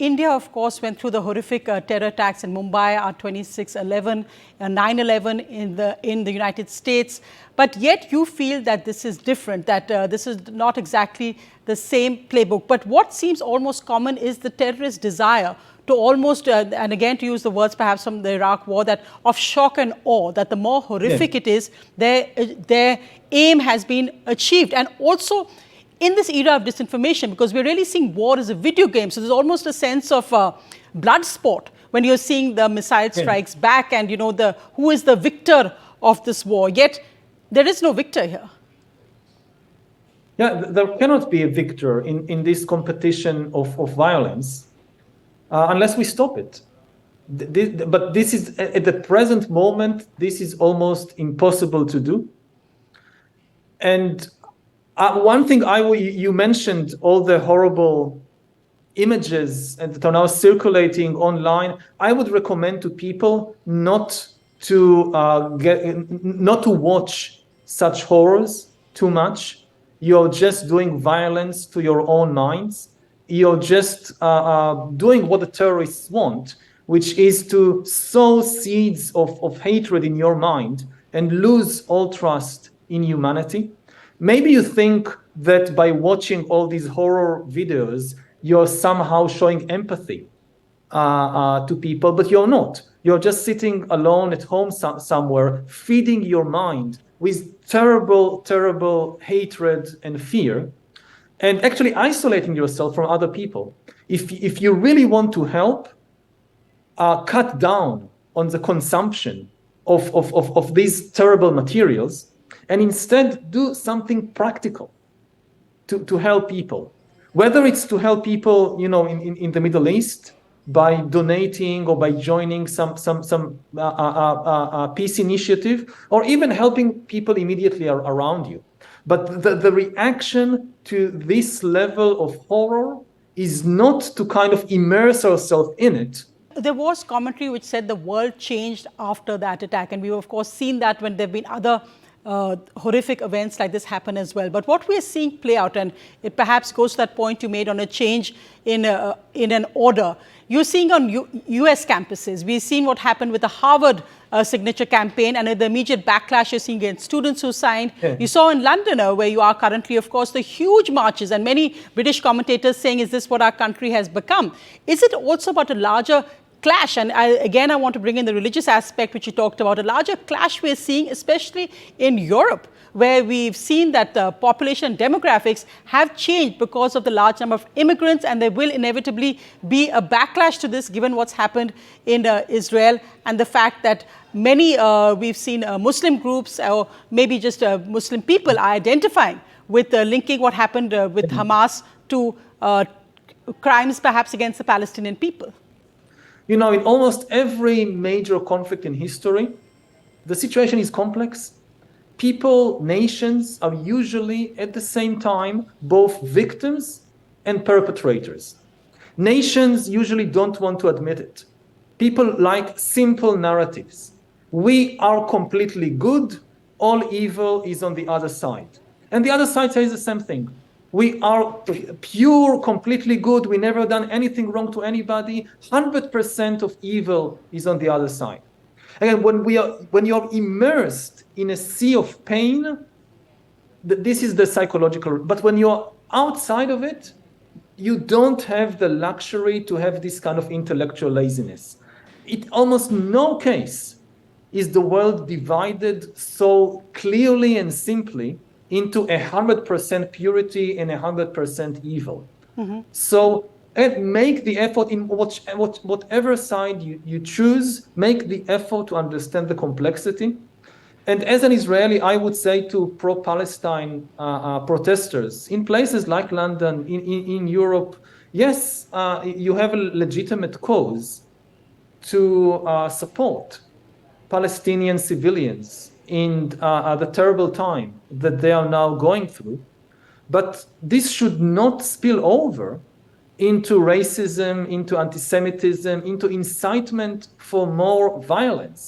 India, of course, went through the horrific terror attacks in Mumbai, 26/11, 9/11 in the United States. But yet you feel that this is different, that this is not exactly the same playbook. But what seems almost common is the terrorist desire to almost, and again to use the words perhaps from the Iraq war, that of shock and awe, that the more horrific it is, their aim has been achieved. And also, in this era of disinformation, because we're really seeing war as a video game, so there's almost a sense of blood sport when you're seeing the missile strikes back and, you know, who is the victor of this war. Yet there is no victor here. Yeah, there cannot be a victor in this competition of violence unless we stop it. But this is, at the present moment, this is almost impossible to do. And one thing you mentioned all the horrible images that are now circulating online. I would recommend to people not to watch such horrors too much. You're just doing violence to your own minds. You're just doing what the terrorists want, which is to sow seeds of hatred in your mind and lose all trust in humanity. Maybe you think that by watching all these horror videos, you're somehow showing empathy to people, but you're not. You're just sitting alone at home somewhere, feeding your mind with terrible, terrible hatred and fear, and actually isolating yourself from other people. If you really want to help, cut down on the consumption of these terrible materials, and instead do something practical to help people. Whether it's to help people, you know, in the Middle East by donating or by joining some peace initiative, or even helping people immediately around you. But the reaction to this level of horror is not to kind of immerse ourselves in it. There was commentary which said the world changed after that attack, and we've of course seen that when there have been other horrific events like this happen as well. But what we're seeing play out, and it perhaps goes to that point you made on a change in an order, you're seeing on US campuses. We've seen what happened with the Harvard signature campaign, and the immediate backlash you're seeing against students who signed. You saw in London, where you are currently, of course, the huge marches, and many British commentators saying, is this what our country has become? Is it also about a larger clash? And again, I want to bring in the religious aspect, which you talked about, a larger clash we're seeing, especially in Europe, where we've seen that the population demographics have changed because of the large number of immigrants, and there will inevitably be a backlash to this, given what's happened in Israel, and the fact that many, we've seen Muslim groups, or maybe just Muslim people, are identifying with linking what happened with Hamas to crimes perhaps against the Palestinian people. You know, in almost every major conflict in history, the situation is complex. People, nations are usually at the same time both victims and perpetrators. Nations usually don't want to admit it. People like simple narratives. We are completely good, all evil is on the other side. And the other side says the same thing. We are pure, completely good. We never done anything wrong to anybody. 100% of evil is on the other side. Again, when you're immersed in a sea of pain, this is the psychological. But when you're outside of it, you don't have the luxury to have this kind of intellectual laziness. In almost no case is the world divided so clearly and simply into 100% purity and 100% evil. So make the effort in whatever side you choose, make the effort to understand the complexity. And as an Israeli, I would say to pro-Palestine protesters in places like London, in Europe, yes, you have a legitimate cause to support Palestinian civilians in the terrible time that they are now going through. But this should not spill over into racism, into anti-Semitism, into incitement for more violence.